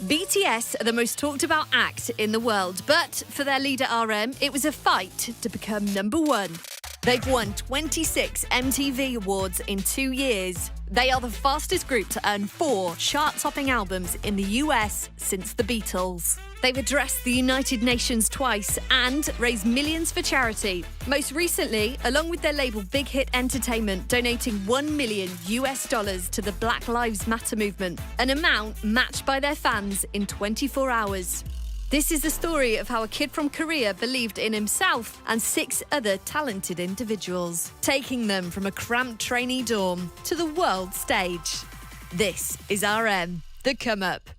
BTS are the most talked about act in the world, but for their leader RM, it was a fight to become number one. They've won 26 MTV awards in 2 years. They are the fastest group to earn 4 chart-topping albums in the US since the Beatles. They've addressed the United Nations twice and raised millions for charity. Most recently, along with their label Big Hit Entertainment, donating $1 million to the Black Lives Matter movement, an amount matched by their fans in 24 hours. This is the story of how a kid from Korea believed in himself and 6 other talented individuals, taking them from a cramped trainee dorm to the world stage. This is RM, The Come Up.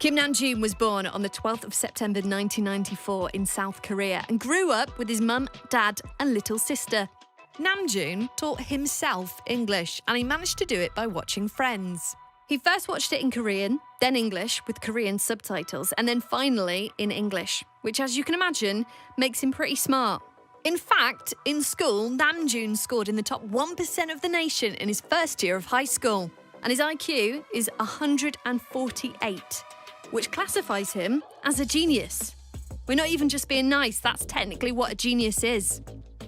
Kim Namjoon was born on the 12th of September 1994 in South Korea and grew up with his mum, dad and little sister. Namjoon taught himself English and he managed to do it by watching Friends. He first watched it in Korean, then English with Korean subtitles, and then finally in English, which, as you can imagine, makes him pretty smart. In fact, in school, Namjoon scored in the top 1% of the nation in his first year of high school, and his IQ is 148, which classifies him as a genius. We're not even just being nice, that's technically what a genius is.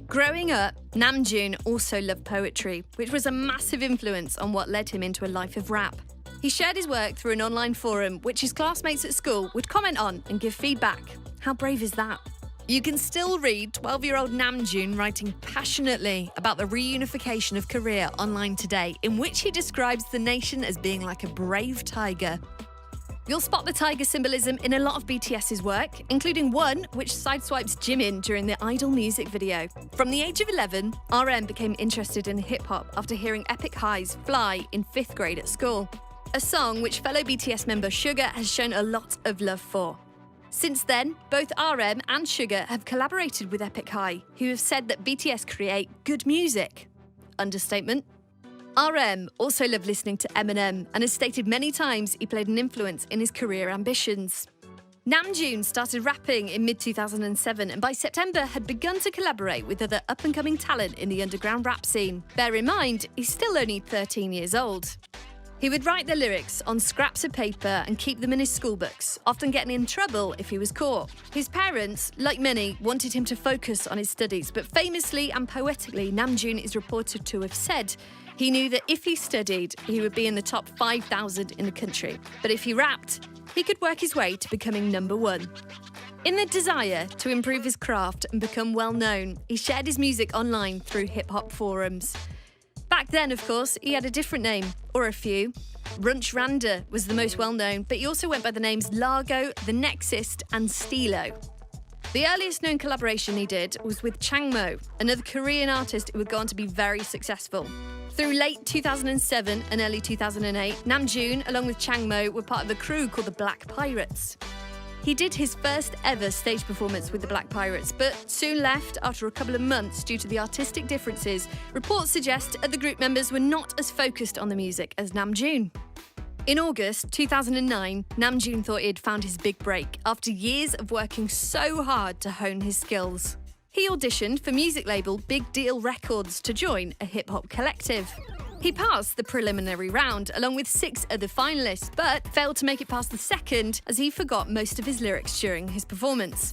Growing up, Namjoon also loved poetry, which was a massive influence on what led him into a life of rap. He shared his work through an online forum, which his classmates at school would comment on and give feedback. How brave is that? You can still read 12-year-old Namjoon writing passionately about the reunification of Korea online today, in which he describes the nation as being like a brave tiger. You'll spot the tiger symbolism in a lot of BTS's work, including one which sideswipes Jimin during the Idol music video. From the age of 11, RM became interested in hip-hop after hearing Epic High's Fly in 5th grade at school, a song which fellow BTS member Suga has shown a lot of love for. Since then, both RM and Suga have collaborated with Epic High, who have said that BTS create good music. Understatement. RM also loved listening to Eminem and has stated many times he played an influence in his career ambitions. Namjoon started rapping in mid-2007 and by September had begun to collaborate with other up-and-coming talent in the underground rap scene. Bear in mind, he's still only 13 years old. He would write the lyrics on scraps of paper and keep them in his school books, often getting in trouble if he was caught. His parents, like many, wanted him to focus on his studies, but famously and poetically, Namjoon is reported to have said he knew that if he studied, he would be in the top 5,000 in the country. But if he rapped, he could work his way to becoming number one. In the desire to improve his craft and become well known, he shared his music online through hip-hop forums. Back then, of course, he had a different name, or a few. Runch Randa was the most well-known, but he also went by the names Largo, The Nexist and Stilo. The earliest known collaboration he did was with Changmo, another Korean artist who would go on to be very successful. Through late 2007 and early 2008, Namjoon, along with Changmo, were part of a crew called the Black Pirates. He did his first ever stage performance with the Black Pirates, but soon left after a couple of months due to the artistic differences. Reports suggest other group members were not as focused on the music as Namjoon. In August 2009, Namjoon thought he had found his big break after years of working so hard to hone his skills. He auditioned for music label Big Deal Records to join a hip-hop collective. He passed the preliminary round along with 6 other finalists, but failed to make it past the second as he forgot most of his lyrics during his performance.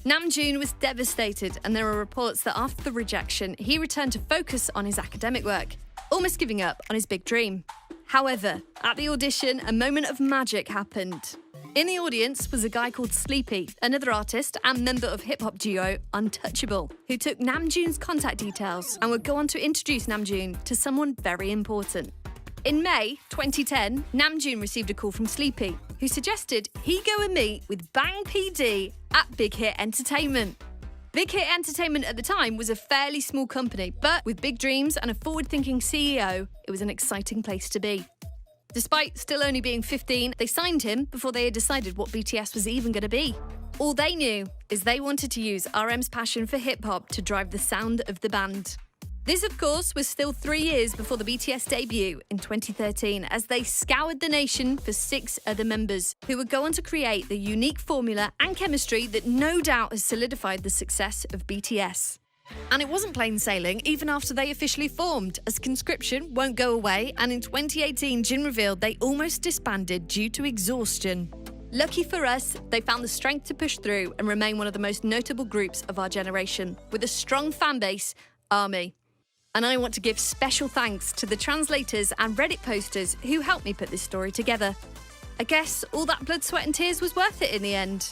Namjoon was devastated, and there are reports that after the rejection, he returned to focus on his academic work, almost giving up on his big dream. However, at the audition, a moment of magic happened. In the audience was a guy called Sleepy, another artist and member of hip-hop duo Untouchable, who took Namjoon's contact details and would go on to introduce Namjoon to someone very important. In May 2010, Namjoon received a call from Sleepy, who suggested he go and meet with Bang PD at Big Hit Entertainment. Big Hit Entertainment at the time was a fairly small company, but with big dreams and a forward-thinking CEO, it was an exciting place to be. Despite still only being 15, they signed him before they had decided what BTS was even going to be. All they knew is they wanted to use RM's passion for hip-hop to drive the sound of the band. This, of course, was still 3 years before the BTS debut in 2013, as they scoured the nation for 6 other members, who would go on to create the unique formula and chemistry that no doubt has solidified the success of BTS. And it wasn't plain sailing even after they officially formed, as conscription won't go away, and in 2018 Jin revealed they almost disbanded due to exhaustion. Lucky for us, they found the strength to push through and remain one of the most notable groups of our generation, with a strong fan base, ARMY. And I want to give special thanks to the translators and Reddit posters who helped me put this story together. I guess all that blood, sweat and tears was worth it in the end.